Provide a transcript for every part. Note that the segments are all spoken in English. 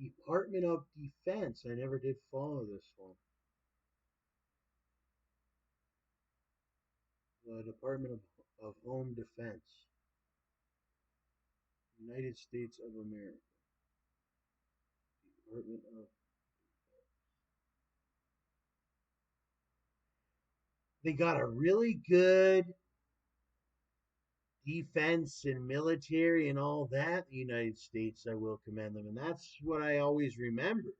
Department of Defense. I never did follow this one. The Department of Home Defense, United States of America. Department of. They got a really good defense and military and all that. The United States, I will commend them, and that's what I always remembered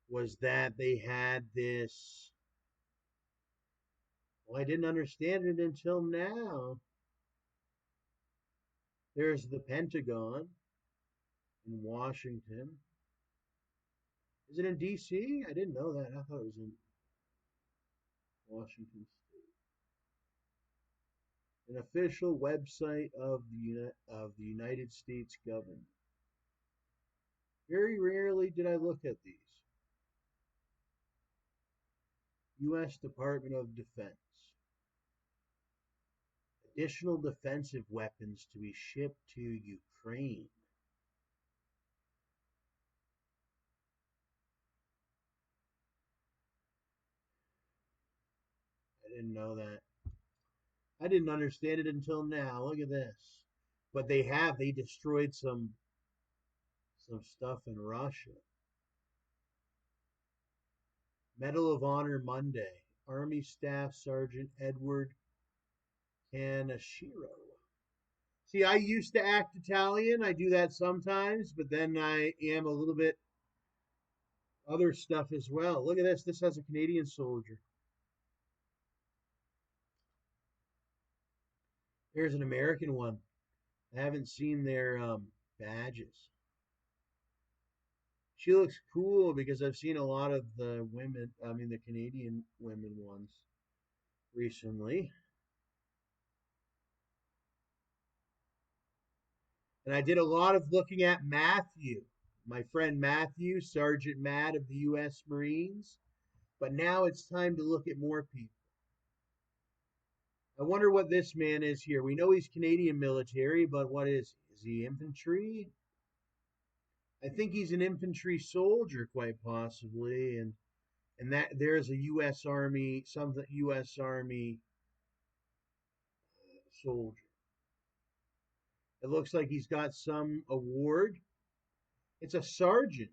was that they had this. Well, I didn't understand it until now. There's the Pentagon in Washington. Is it in D.C.? I didn't know that. I thought it was in Washington State. An official website of the United States government. Very rarely did I look at these. U.S. Department of Defense. Additional defensive weapons to be shipped to Ukraine. I didn't know that. I didn't understand it until now. Look at this. But they destroyed some stuff in Russia. Medal of Honor Monday. Army Staff Sergeant Edward Kanashiro. See, I used to act Italian. I do that sometimes, but then I am a little bit other stuff as well. Look at this. This has a Canadian soldier. There's an American one. I haven't seen their badges. She looks cool because I've seen a lot of the women, I mean, the Canadian women ones recently. And I did a lot of looking at Matthew, my friend Matthew, Sergeant Matt of the U.S. Marines. But now it's time to look at more people. I wonder what this man is here. We know he's Canadian military, but what is he? Is he infantry? I think he's an infantry soldier, quite possibly, and that there's a U.S. Army, some U.S. Army soldier. It looks like he's got some award. It's a sergeant,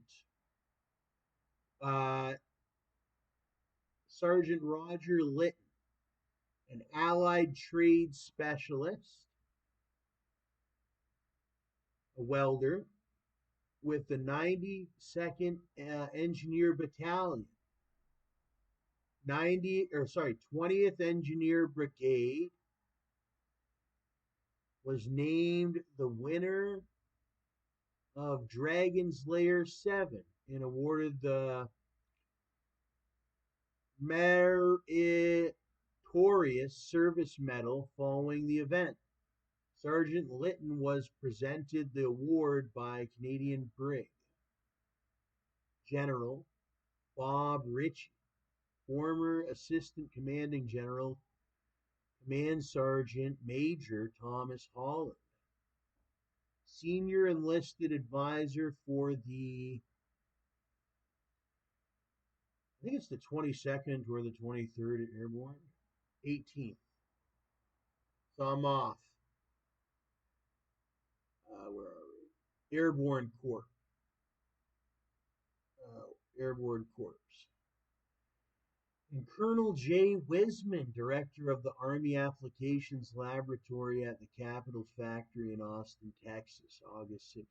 uh, Sergeant Roger Litton, an Allied trade specialist, a welder with the 92nd Engineer Battalion, 20th Engineer Brigade, was named the winner of Dragon's Lair 7 and awarded the Meritorious Service Medal following the event. Sergeant Litton was presented the award by Canadian Brig General Bob Ritchie, former Assistant Commanding General, Command Sergeant Major Thomas Holland, Senior Enlisted Advisor for I think it's the 22nd or the 23rd Airborne, 18th. So I'm off. Where are we? Airborne Corps. Airborne Corps. And Colonel J. Wiseman, director of the Army Applications Laboratory at the Capitol Factory in Austin, Texas, August 16th.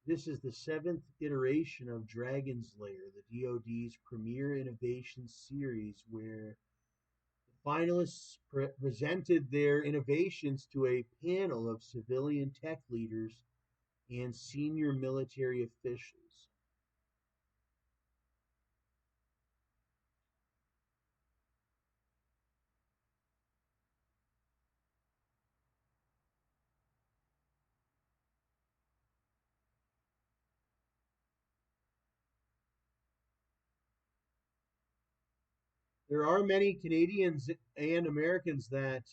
This is the 7th iteration of Dragon's Lair, the DoD's premier innovation series, where the finalists presented their innovations to a panel of civilian tech leaders and senior military officials. There are many Canadians and Americans that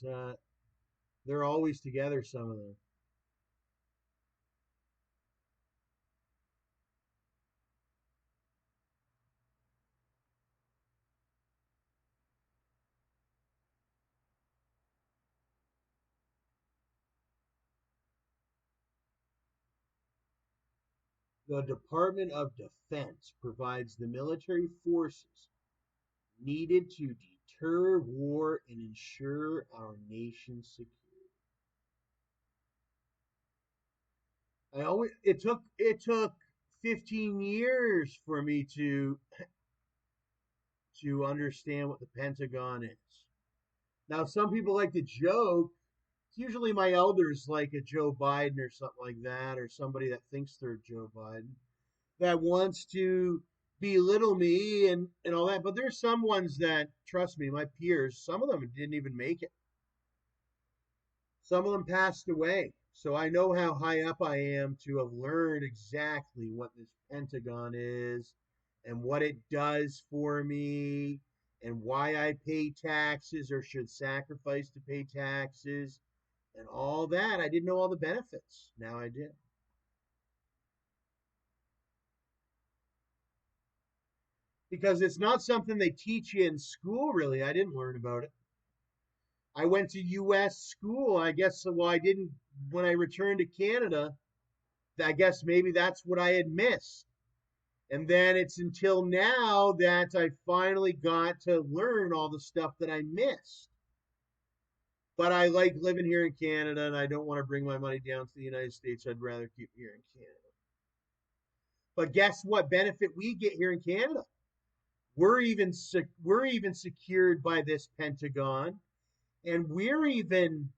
they're always together, some of them. The Department of Defense provides the military forces needed to deter war and ensure our nation's security. It took 15 years for me to understand what the Pentagon is. Now, some people like to joke. It's usually my elders, like a Joe Biden or something like that, or somebody that thinks they're Joe Biden, that wants to belittle me and all that. But there's some ones that, trust me, my peers, some of them didn't even make it. Some of them passed away. So I know how high up I am to have learned exactly what this Pentagon is and what it does for me and why I pay taxes or should sacrifice to pay taxes and all that. I didn't know all the benefits. Now I did. Because it's not something they teach you in school, really. I didn't learn about it. I went to U.S. school. I guess, well, I didn't, when I returned to Canada, I guess maybe that's what I had missed. And then it's until now that I finally got to learn all the stuff that I missed. But I like living here in Canada and I don't want to bring my money down to the United States. I'd rather keep it here in Canada. But guess what benefit we get here in Canada? We're even secured by this Pentagon, and we're even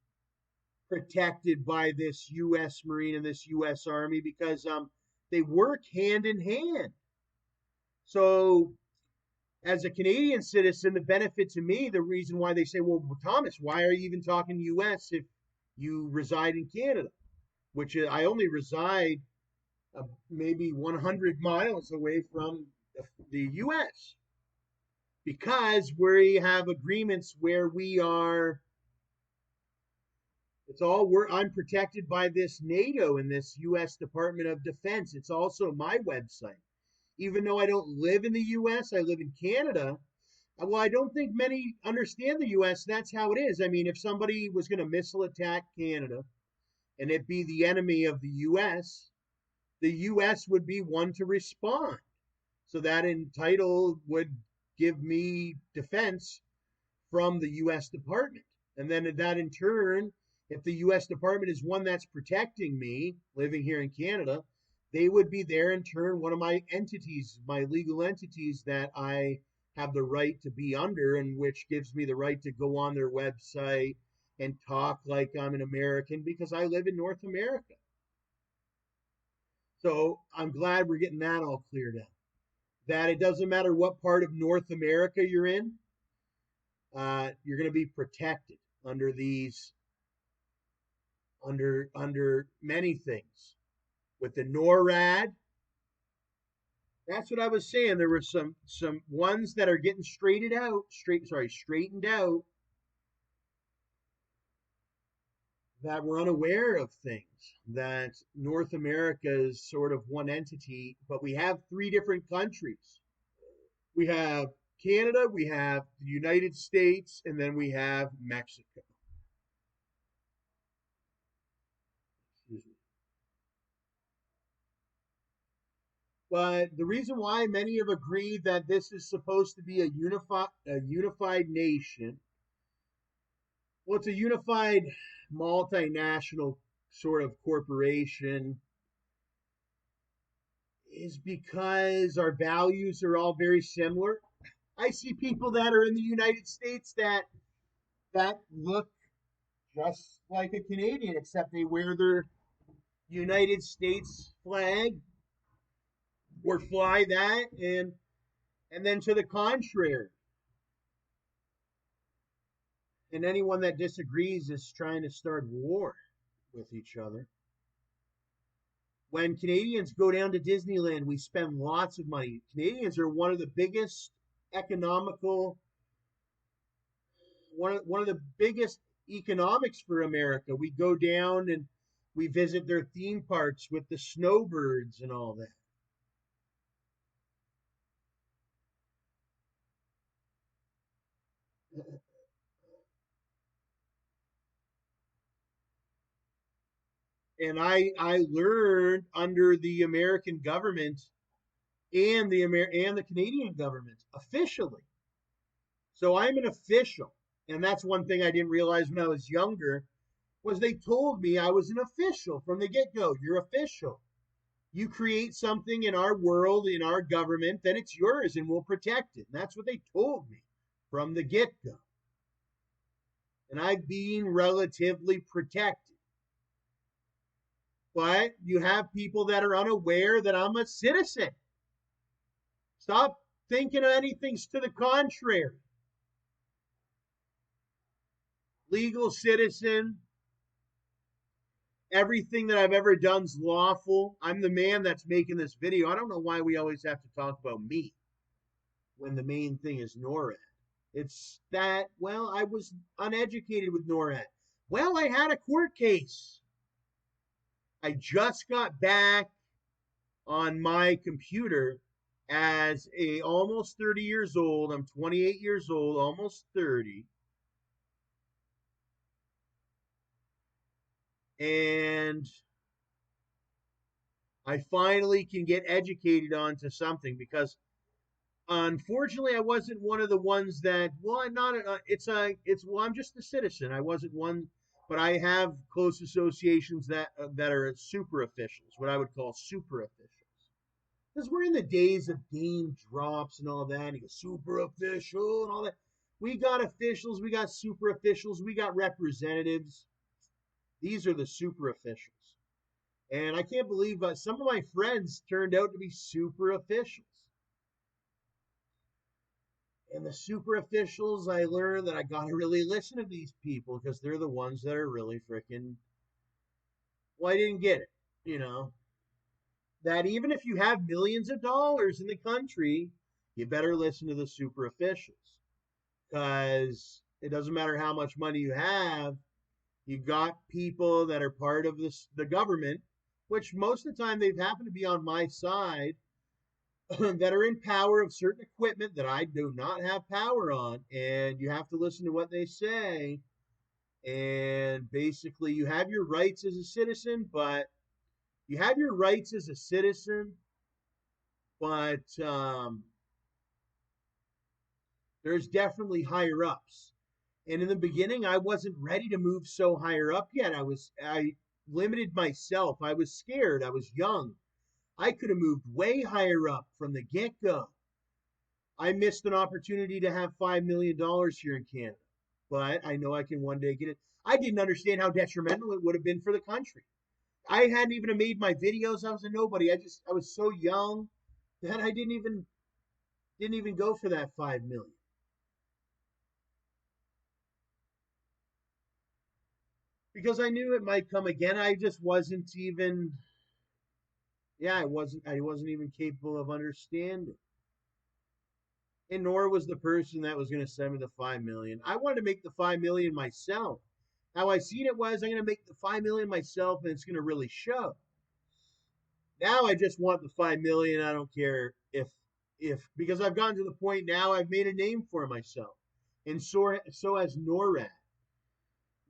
protected by this U.S. Marine and this U.S. Army because they work hand in hand. So, as a Canadian citizen, the benefit to me, the reason why they say, "Well, Thomas, why are you even talking U.S. if you reside in Canada?" Which I only reside maybe 100 miles away from the U.S. because we have agreements where we are. It's all I'm protected by this NATO and this U.S. Department of Defense. It's also my website. Even though I don't live in the U.S., I live in Canada. Well, I don't think many understand the U.S. That's how it is. I mean, if somebody was going to missile attack Canada and it be the enemy of the U.S. would be one to respond. So that entitle would give me defense from the U.S. Department. And then that in turn, if the U.S. Department is one that's protecting me living here in Canada, they would be there in turn one of my entities, my legal entities that I have the right to be under, and which gives me the right to go on their website and talk like I'm an American because I live in North America. So I'm glad we're getting that all cleared up. That it doesn't matter what part of North America you're in, you're going to be protected under these under many things with the NORAD. That's what I was saying. There were some ones that are getting straightened out that were unaware of things. That North America is sort of one entity, but we have three different countries. We have Canada, we have the United States, and then we have Mexico. Excuse me. But the reason why many have agreed that this is supposed to be a unified nation, well, it's a unified multinational sort of corporation, is because our values are all very similar. I see people that are in the United States that look just like a Canadian, except they wear their United States flag or fly that, and then to the contrary. And anyone that disagrees is trying to start war with each other. When Canadians go down to Disneyland, we spend lots of money. Canadians are one of the biggest economical, one of the biggest economics for America. We go down and we visit their theme parks with the snowbirds and all that. And I learned under the American government and the Canadian government officially. So I'm an official, and that's one thing I didn't realize when I was younger was they told me I was an official from the get go. You're official. You create something in our world, in our government, then it's yours and we'll protect it. And that's what they told me from the get go. And I've been relatively protected. But you have people that are unaware that I'm a citizen. Stop thinking anything's to the contrary. Legal citizen, everything that I've ever done's lawful. I'm the man that's making this video. I don't know why we always have to talk about me when the main thing is NORAD. It's that, well, I was uneducated with NORAD. Well, I had a court case. I just got back on my computer as a almost 30 years old. I'm 28 years old, almost 30. And I finally can get educated onto something because unfortunately I wasn't one of the ones that, well, I'm not well, I'm just a citizen. I wasn't one, but I have close associations that are super officials, what I would call super officials. Because we're in the days of game drops and all that, and you go super official and all that. We got officials, we got super officials, we got representatives. These are the super officials. And I can't believe some of my friends turned out to be super officials. And the super officials, I learned that I got to really listen to these people because they're the ones that are really freaking, well, I didn't get it, you know, that even if you have millions of dollars in the country, you better listen to the super officials because it doesn't matter how much money you have. You got people that are part of the government, which most of the time they've happened to be on my side, that are in power of certain equipment that I do not have power on, and you have to listen to what they say. And basically, you have your rights as a citizen, but you have your rights as a citizen, but there's definitely higher ups. And in the beginning, I wasn't ready to move so higher up yet. I limited myself. I was scared. I was young. I could have moved way higher up from the get go. I missed an opportunity to have $5 million here in Canada, but I know I can one day get it. I didn't understand how detrimental it would have been for the country. I hadn't even made my videos. I was a nobody. I was so young that I didn't even go for that 5 million because I knew it might come again. I just wasn't even. Yeah, I wasn't even capable of understanding. And nor was the person that was going to send me the 5 million. I wanted to make the 5 million myself. How I seen it was I'm going to make the 5 million myself, and it's going to really show. Now I just want the 5 million. I don't care if because I've gotten to the point now I've made a name for myself, and so has NORAD.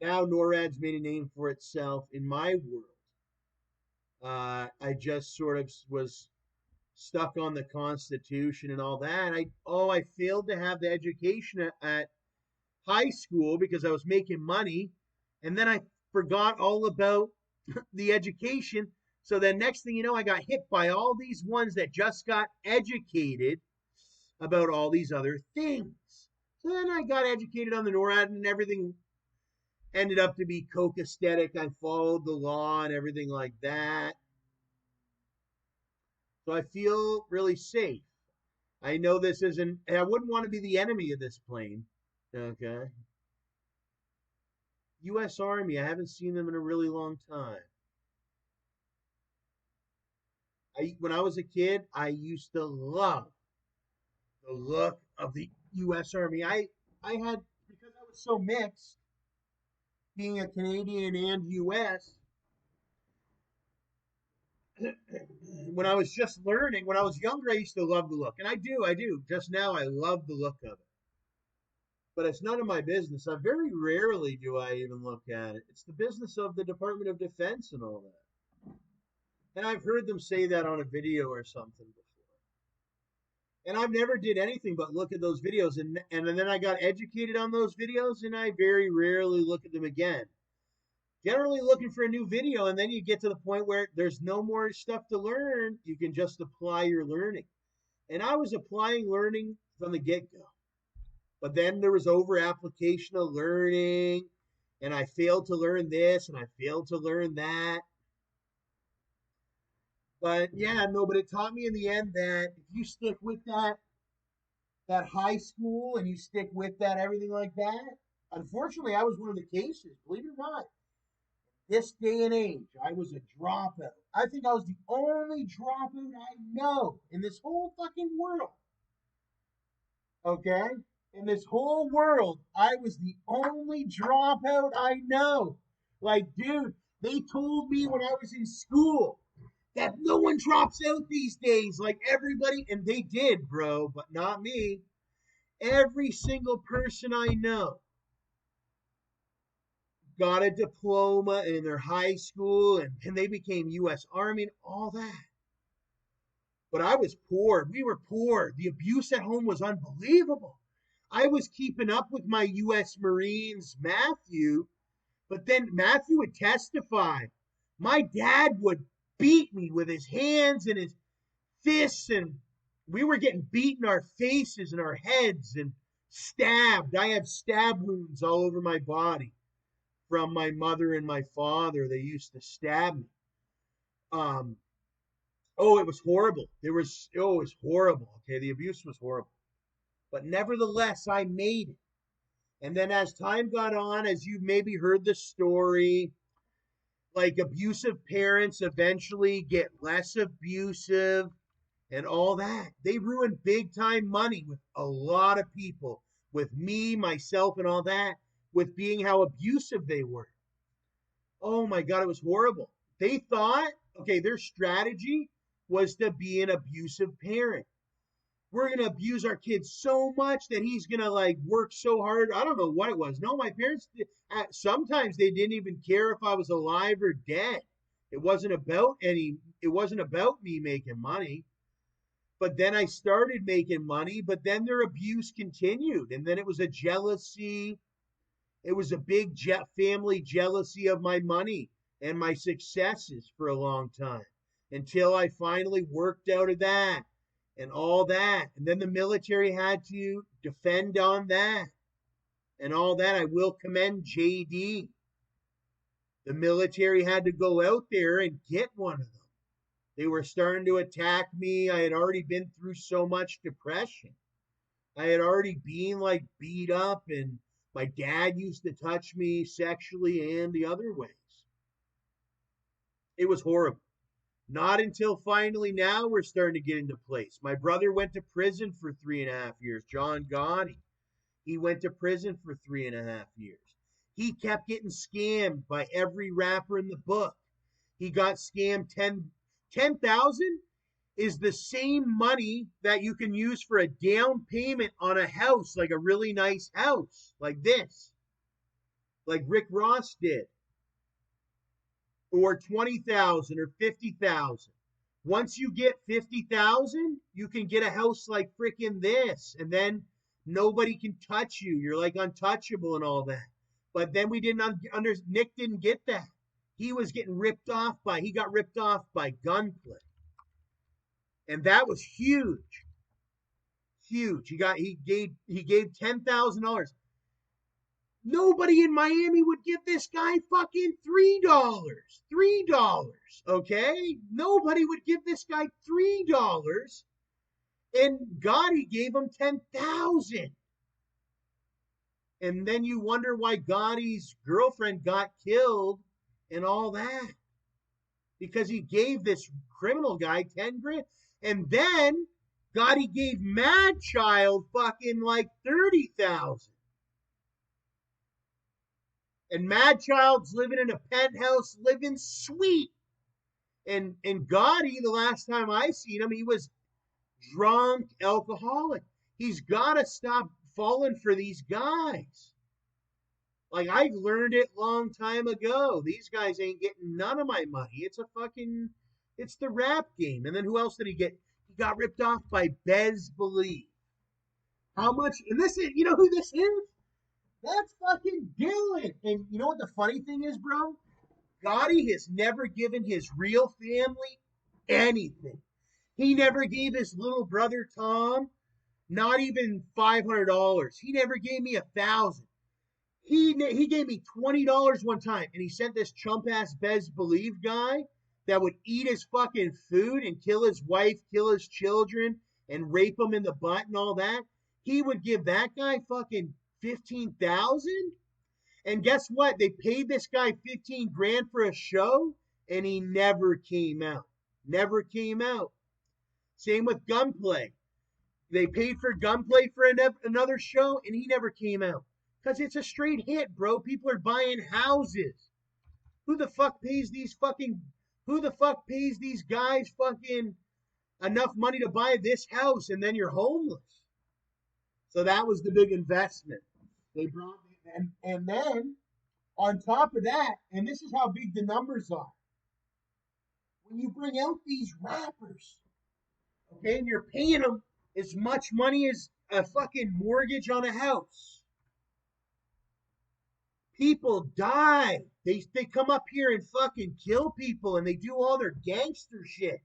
Now NORAD's made a name for itself in my world. I just sort of was stuck on the Constitution and all that. I failed to have the education at high school because I was making money, and then I forgot all about the education. So then next thing you know, I got hit by all these ones that just got educated about all these other things. So then I got educated on the NORAD and everything ended up to be copacetic. I followed the law and everything like that. So I feel really safe. I know this isn't, I wouldn't want to be the enemy of this plane. Okay. U.S. Army, I haven't seen them in a really long time. When I was a kid, I used to love the look of the U.S. Army. I had because I was so mixed, being a Canadian and U.S. When I was just learning, when I was younger, I used to love the look, and I do. Just now, I love the look of it. but it's none of my business. I very rarely do I even look at it. It's the business of the Department of Defense and all that. And I've heard them say that on a video or something before. And I've never did anything but look at those videos, and then I got educated on those videos, and I very rarely look at them again. Generally looking for a new video, and then you get to the point where there's no more stuff to learn. You can just apply your learning. And I was applying learning from the get-go. But then there was over application of learning, and I failed to learn this, and I failed to learn that. But yeah, no, but it taught me in the end that if you stick with that high school and you stick with that everything like that, unfortunately, I was one of the cases, believe it or not. This day and age, I was a dropout. I think I was the only dropout I know in this whole fucking world. Okay? In this whole world, I was the only dropout I know. Like, dude, they told me when I was in school that no one drops out these days. Like, everybody, and they did, bro, but not me. Every single person I know got a diploma in their high school, and they became U.S. Army and all that. But I was poor. We were poor. The abuse at home was unbelievable. I was keeping up with my U.S. Marines, Matthew, but then Matthew would testify. My dad would beat me with his hands and his fists, and we were getting beat in our faces and our heads and stabbed. I have stab wounds all over my body from my mother and my father. They used to stab me. Um, oh, it was horrible. It was horrible. Okay, the abuse was horrible. But nevertheless, I made it. And then as time got on, as you maybe heard the story, like abusive parents eventually get less abusive and all that. They ruined big time money with a lot of people, with me, myself, and all that, with being how abusive they were. Oh my God, it was horrible. They thought, okay, their strategy was to be an abusive parent. We're going to abuse our kids so much that he's going to like work so hard. I don't know what it was. No, my parents, sometimes they didn't even care if I was alive or dead. It wasn't about me making money. But then I started making money, but then their abuse continued. And then it was a jealousy. It was a big family jealousy of my money and my successes for a long time until I finally worked out of that and all that. And then the military had to defend on that and all that. I will commend JD. The military had to go out there and get one of them. They were starting to attack me. I had already been through so much depression. I had already been like beat up, and my dad used to touch me sexually and the other ways. It was horrible. Not until finally now we're starting to get into place. My brother went to prison for 3.5 years. John Gotti. He went to prison for 3.5 years. He kept getting scammed by every rapper in the book. He got scammed 10,000 is the same money that you can use for a down payment on a house, like a really nice house, like this, like Rick Ross did, or 20,000 or 50,000. Once you get 50,000, you can get a house like freaking this, and then nobody can touch you. You're like untouchable and all that. But then we didn't Nick didn't get that. He got ripped off by gunplay. And that was huge. Huge. He gave $10,000. Nobody in Miami would give this guy fucking $3. $3. Okay? Nobody would give this guy $3. And Gotti gave him 10,000. And then you wonder why Gotti's girlfriend got killed and all that. Because he gave this criminal guy 10 grand. And then Gotti gave Mad Child fucking like 30,000. And Mad Child's living in a penthouse, living sweet. And Gotti, the last time I seen him, he was drunk, alcoholic. He's got to stop falling for these guys. Like, I learned it long time ago. These guys ain't getting none of my money. It's the rap game. And then who else did he get? He got ripped off by Bez Believe. How much? And this is, you know who this is? That's fucking Dylan. And you know what the funny thing is, bro? Gotti has never given his real family anything. He never gave his little brother Tom not even $500. He never gave me $1,000. He gave me $20 one time, and he sent this chump ass Bez Believe guy that would eat his fucking food and kill his wife, kill his children, and rape him in the butt and all that. He would give that guy fucking 15,000. And guess what? They paid this guy 15 grand for a show, and he never came out. Never came out. Same with Gunplay. They paid for Gunplay for another show, and he never came out. Because it's a straight hit, bro. People are buying houses. Who the fuck pays these guys fucking enough money to buy this house and then you're homeless? So that was the big investment. They brought and then on top of that, and this is how big the numbers are. When you bring out these rappers, okay, and you're paying them as much money as a fucking mortgage on a house, people die. They come up here and fucking kill people, and they do all their gangster shit.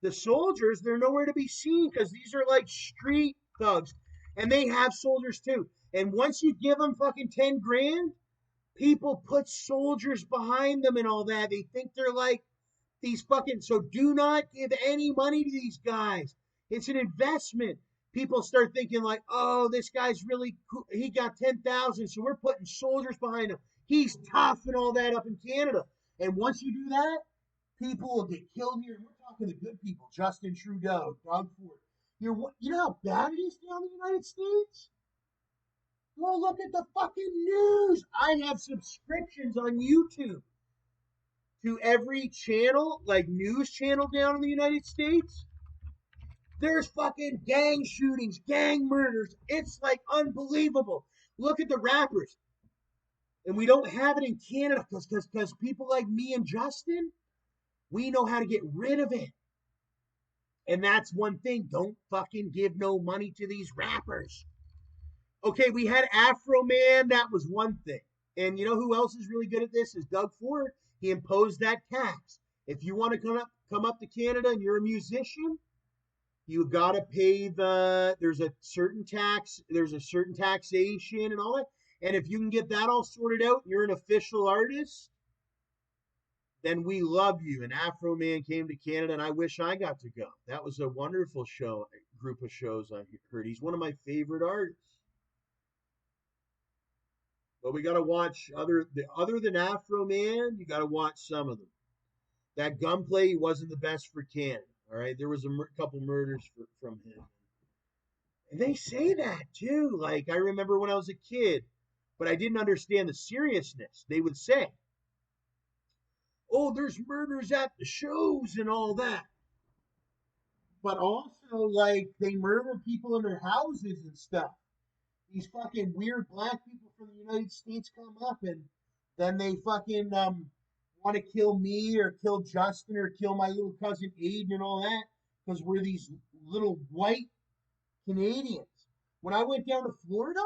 The soldiers, they're nowhere to be seen because these are like street thugs, and they have soldiers too. And once you give them fucking 10 grand, people put soldiers behind them and all that. They think they're like these fucking. So do not give any money to these guys. It's an investment. People start thinking like, oh, this guy's really cool. He got 10,000, so we're putting soldiers behind him. He's tough and all that up in Canada. And once you do that, people will get killed here. And we're talking the good people: Justin Trudeau, Doug Ford. You know how bad it is down in the United States? Go look at the fucking news. I have subscriptions on YouTube to every channel, like news channel down in the United States. There's fucking gang shootings, gang murders. It's like unbelievable. Look at the rappers. And we don't have it in Canada because people like me and Justin, we know how to get rid of it. And that's one thing. Don't fucking give no money to these rappers. Okay, we had Afro Man. That was one thing. And you know who else is really good at this? Is Doug Ford. He imposed that tax. If you want to come up to Canada and you're a musician, you got to pay there's a certain taxation and all that. And if you can get that all sorted out and you're an official artist, then we love you. And Afro Man came to Canada, and I wish I got to go. That was a wonderful group of shows I heard. He's one of my favorite artists. But we got to watch other than Afro Man. You got to watch some of them. That Gunplay wasn't the best for Canada. All right, there was a couple murders from him, and they say that too. Like I remember when I was a kid, but I didn't understand the seriousness. They would say, "Oh, there's murders at the shows and all that," but also like they murder people in their houses and stuff. These fucking weird black people from the United States come up and then they fucking want to kill me or kill Justin or kill my little cousin Aiden and all that because we're these little white Canadians. When I went down to Florida,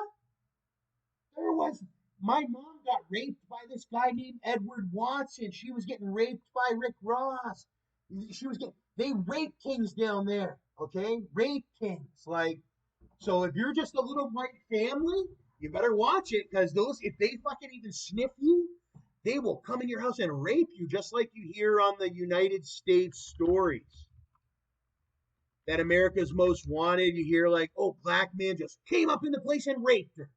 my mom got raped by this guy named Edward Watson. She was getting raped by Rick Ross. They rape kings down there, okay? Rape kings, like. So if you're just a little white family, you better watch it because if they fucking even sniff you, they will come in your house and rape you, just like you hear on the United States stories. That America's Most Wanted, you hear like, oh, black man just came up in the place and raped her.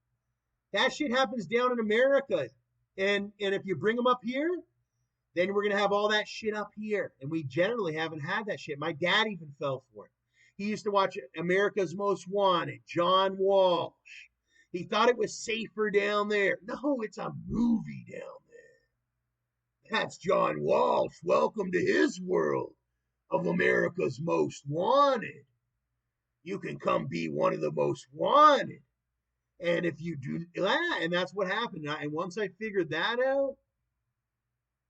That shit happens down in America. And if you bring them up here, then we're going to have all that shit up here. And we generally haven't had that shit. My dad even fell for it. He used to watch America's Most Wanted, John Walsh. He thought it was safer down there. No, it's a movie down there. That's John Walsh. Welcome to his world of America's Most Wanted. You can come be one of the most wanted. And if you do, yeah, and that's what happened. And once I figured that out,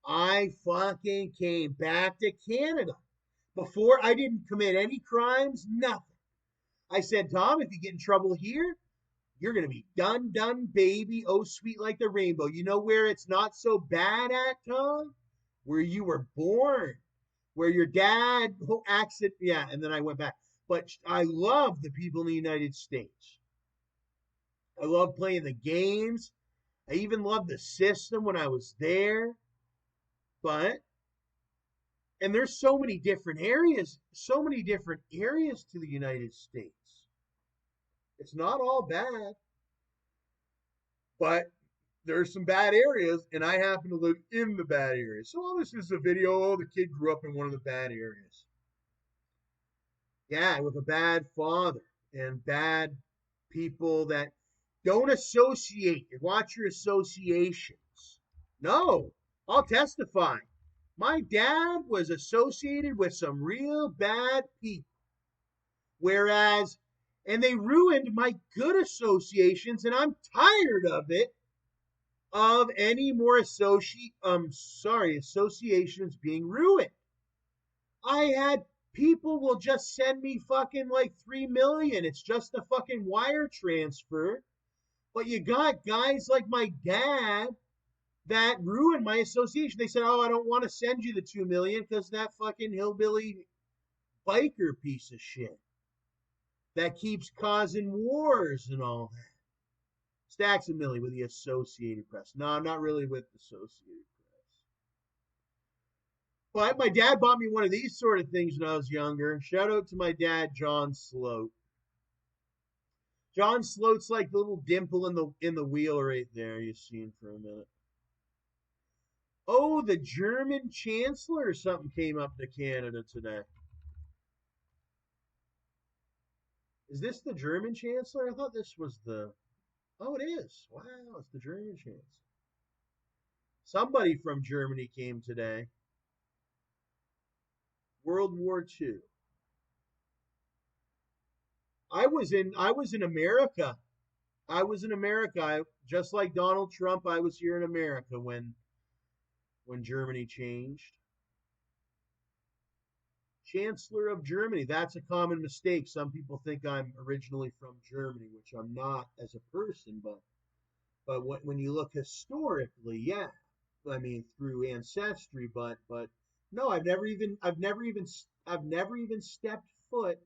I fucking came back to Canada. Before I didn't commit any crimes, nothing. I said, Tom, if you get in trouble here, you're going to be done, done, baby. Oh, sweet like the rainbow. You know where it's not so bad at, Tom? Where you were born, where your dad accident. Yeah, and then I went back. But I love the people in the United States. I love playing the games. I even loved the system when I was there. But and there's so many different areas to the United States. It's not all bad, but there's some bad areas, and I happen to live in the bad areas. So all this is a video. Oh, the kid grew up in one of the bad areas. Yeah, with a bad father and bad people that don't associate. Watch your associations. No, I'll testify. My dad was associated with some real bad people. Whereas, and they ruined my good associations, and I'm tired of it. Of any more associations being ruined. I had people will just send me fucking like 3 million. It's just a fucking wire transfer. But you got guys like my dad that ruined my association. They said, "Oh, I don't want to send you the 2 million because that fucking hillbilly biker piece of shit that keeps causing wars and all that." Stacks and Millie with the Associated Press. No, I'm not really with the Associated Press. But my dad bought me one of these sort of things when I was younger. Shout out to my dad, John Slote. John Slote's like the little dimple in the wheel right there. You see him for a minute. Oh, the German Chancellor or something came up to Canada today. Is this the German Chancellor? I thought this was the. Oh, it is. Wow, it's the German Chancellor. Somebody from Germany came today. World War II. I was in America. I was in America. Just like Donald Trump, I was here in America when Germany changed. Chancellor of Germany. That's a common mistake. Some people think I'm originally from Germany, which I'm not as a person, but when you look historically, yeah. I mean through ancestry, but no, I've never even stepped foot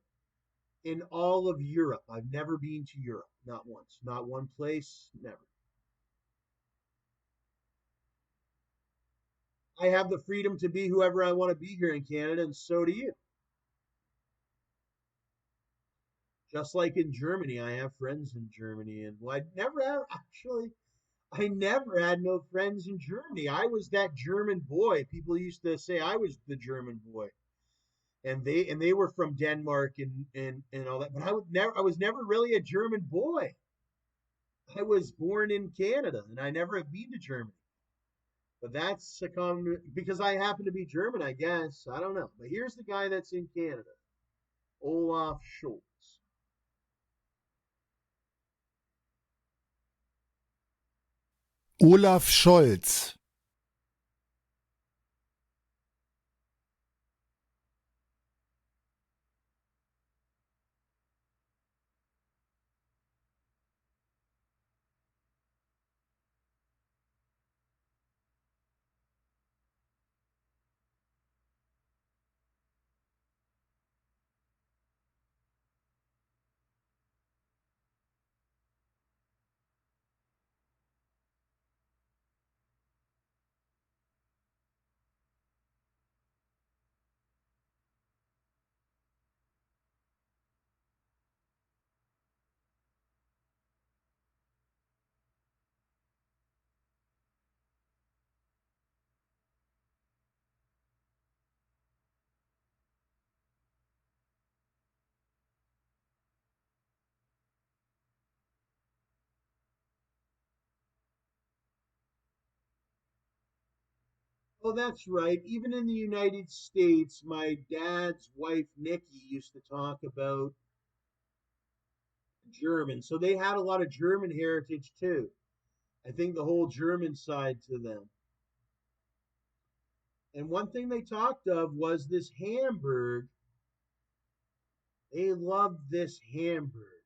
in all of Europe. I've never been to Europe, not once, not one place, never. I have the freedom to be whoever I want to be here in Canada, and so do you. Just like in Germany, I have friends in Germany, and well, I never had no friends in Germany. I was that German boy. People used to say I was the German boy, and they were from Denmark and all that. But I was never really a German boy. I was born in Canada, and I never have been to Germany. But that's a common because I happen to be German, I guess. I don't know. But here's the guy that's in Canada, Olaf Scholz. Olaf Scholz. Oh, that's right. Even in the United States, my dad's wife, Nikki, used to talk about German. So they had a lot of German heritage too. I think the whole German side to them. And one thing they talked of was this Hamburg. They loved this Hamburg,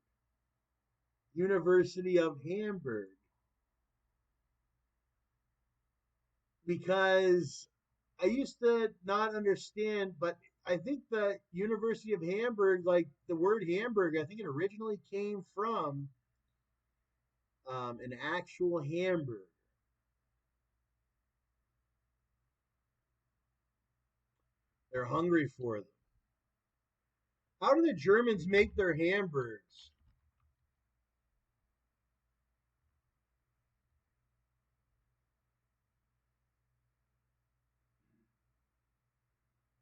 University of Hamburg, because I used to not understand, but I think the University of Hamburg, like the word Hamburg, I think it originally came from an actual hamburger. They're hungry for them. How do the Germans make their hamburgers?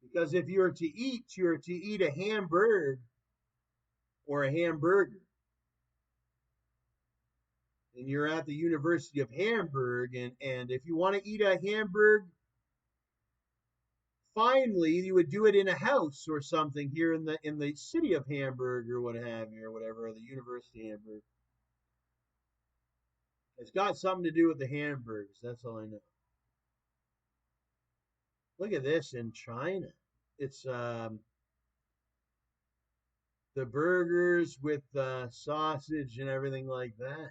Because if you are to eat a hamburger or a hamburger, and you're at the University of Hamburg, and if you want to eat a hamburger finally, you would do it in a house or something here in the city of Hamburg or what have you, or whatever, or the University of Hamburg. It's got something to do with the hamburgers. That's all I know. Look at this in China. It's the burgers with sausage and everything like that.